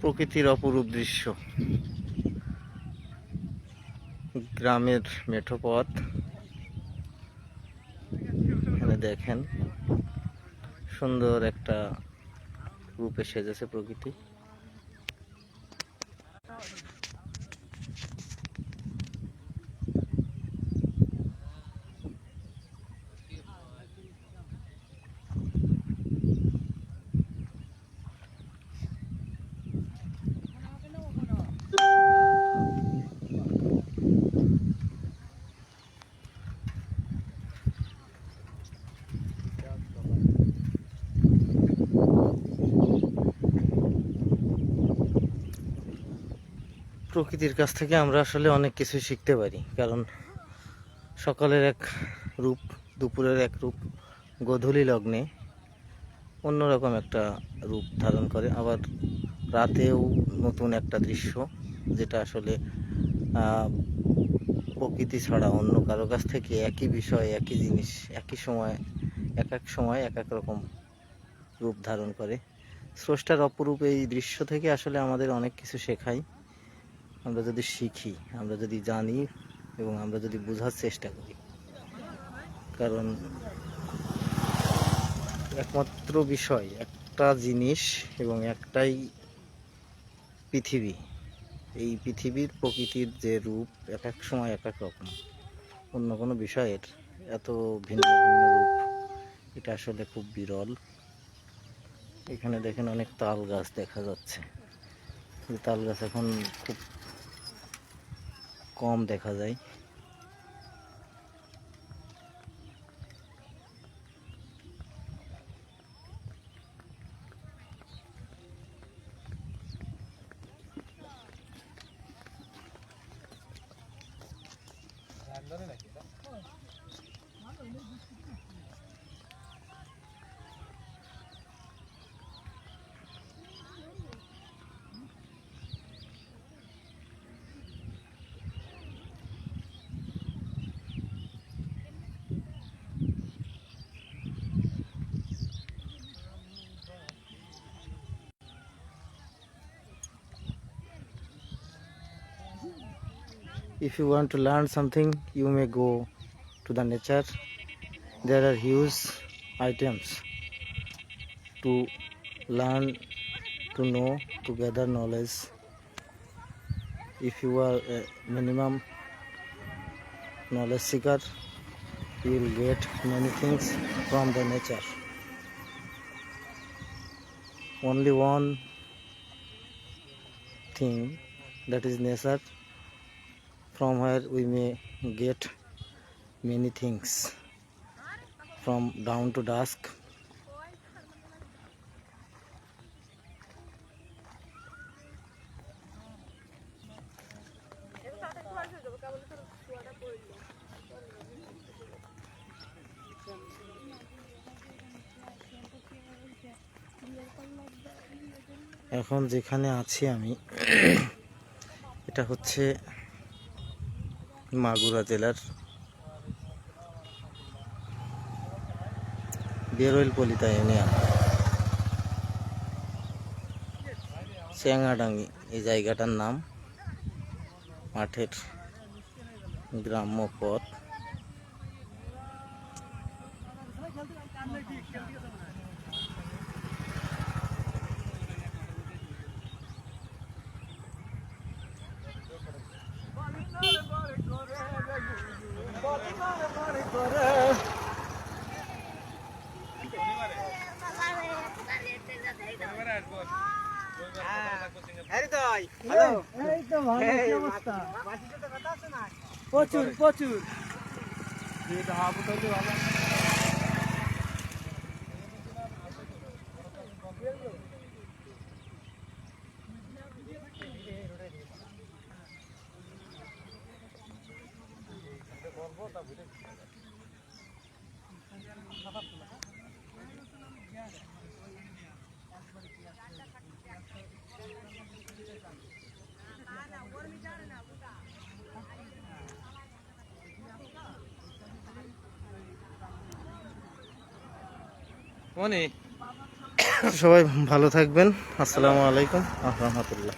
প্রকৃতির অপরূপ দৃশ্য। গ্রামের মেঠো পথ, এখানে দেখেন সুন্দর একটা রূপে সেজেছে প্রকৃতি। প্রকৃতির কাছ থেকে আমরা আসলে অনেক কিছু শিখতে পারি, কারণ সকালের এক রূপ, দুপুরের এক রূপ, গোধূলি লগ্নে অন্যরকম একটা রূপ ধারণ করে, আবার রাতেও নতুন একটা দৃশ্য, যেটা আসলে প্রকৃতি ছাড়া অন্য কারো কাছ থেকে একই বিষয়, একই জিনিস, একই সময়, এক এক সময় এক এক রকম রূপ ধারণ করে। স্রষ্টার অপরূপ এই দৃশ্য থেকে আসলে আমাদের অনেক কিছু শেখায়। আমরা যদি শিখি, আমরা যদি জানি এবং আমরা যদি বোঝার চেষ্টা করি, কারণ একমাত্র বিষয়, একটা জিনিস এবং একটাই পৃথিবী। এই পৃথিবীর প্রকৃতির যে রূপ এক এক সময় এক এক রকম, অন্য কোনো বিষয়ের এত ভিন্ন ভিন্ন রূপ এটা আসলে খুব বিরল। এখানে দেখেন অনেক তাল গাছ দেখা যাচ্ছে, তাল গাছ এখন খুব কম দেখা যায়। If you want to learn something, you may go to the nature. There are huge items to learn, to know, to gather knowledge. If you are a minimum knowledge seeker, you will get many things from the nature. Only one thing, that is nature, from where we may get many things, from dawn to dusk. এখন যেখানে আছি আমি, এটা হচ্ছে মাগুরা জেলার বেরৈলপলিতা union, চেঙ্গাডাঙ্গি এই জায়গাটার নাম। মাঠের গ্রাম্য পথ, প্রচুর প্রচুর মনে সবাই ভালো থাকবেন। আসসালামু আলাইকুম রহমতুল্লাহ।